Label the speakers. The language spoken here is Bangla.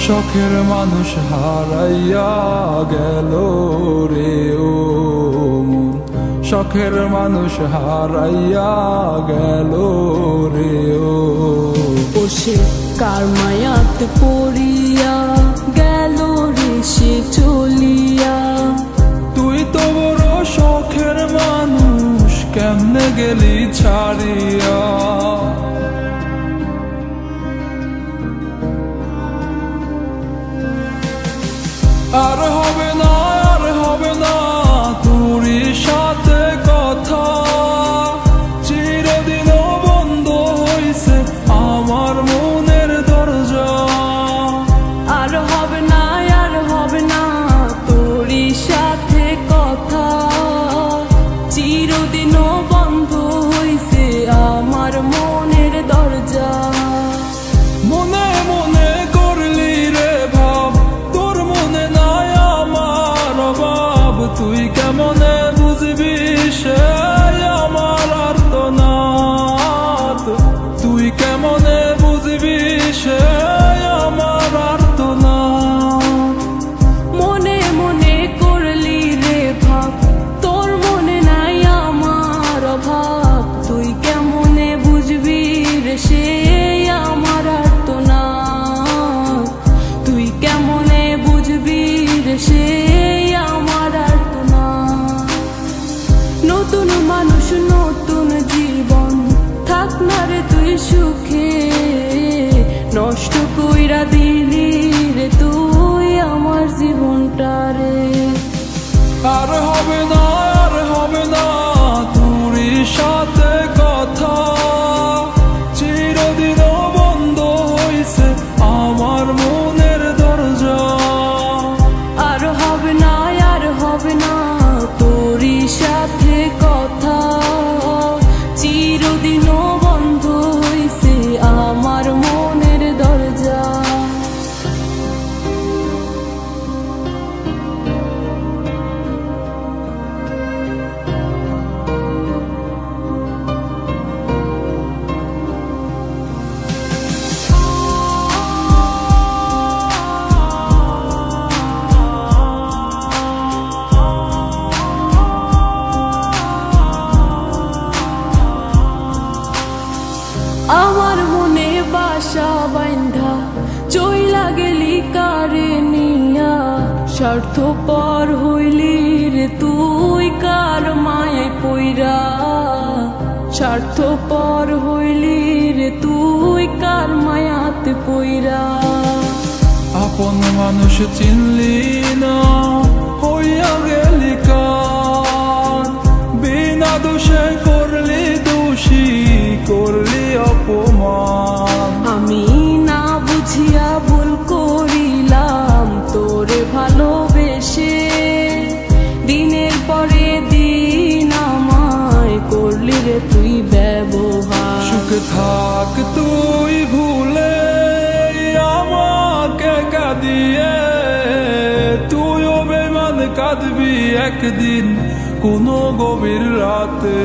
Speaker 1: শখের মানুষ হারাইয়া গেল রে ও মন, শখের মানুষ হারাইয়া গেল রে ও।
Speaker 2: সে কার মায়াত পড়িয়া গেল রে সে চলিয়া।
Speaker 1: তুই তো বড় শখের মানুষ, কেমনে গেলি ছাড়িয়া। আর হবে না, আর হবে না তোরই সাথে কথা, চিরদিনও বন্ধ হইছে আমার মনের দরজা।
Speaker 2: আর হবে না, আর হবে না তোরই সাথে কথা, চিরদিনও বন্ধ হইছে আমার মনের দরজা।
Speaker 1: মনে মনে করলি রে ভাব, তোর মনে নাই আমার অভাব। তুই কেমনে বুঝবি সে আমার আর্তনাদ, তুই কেমনে বুঝবি সে আমার আর্তনাদ।
Speaker 2: মনে মনে করলি রে ভাব, তোর মনে নাই আমার অভাব। তুই কেমনে বুঝবি রে সে আমার আর্তনাদ, তুই কেমনে বুঝবি রে সে আমার আর্তনাদ। নতুন মানুষ নতুন জীবন, থাক না রে তুই সুখে, নষ্ট কইরা দিলি রে তুই আমার জীবনটা রে।
Speaker 1: আর হবে না, আর হবে না তোরই সাথে কথা, চিরদিনও বন্ধ হইছে আমার মনের দরজা।
Speaker 2: আর হবে না, আর হবে না তোরই সাথে কথা, চিরদিনও বন্ধ হইছে আমার মনের দরজা। আমার মনে বাসা বাইন্ধা চইলা গেলি কারে নিয়া, স্বার্থপর হইলি রে তুই কার মায়ায় পইরা। স্বার্থপর হইলি রে তুই কার মায়াতে পইরা।
Speaker 1: আপন মানুষ চিনলি না, হইয়া গেলি কার। বিনা দোষে করলি দোষী, করলি অপমান।
Speaker 2: আমি না বুঝিয়া ভুল করিলাম তোরে ভালোবেসে, দিনের পরে দিন আমায় করলি রে তুই ব্যবহার।
Speaker 1: সুখে থাক তুই ভুলে আমাকে কাঁদিয়ে, তুইও বেমান কাঁদবি একদিন কোনো গভীর রাতে।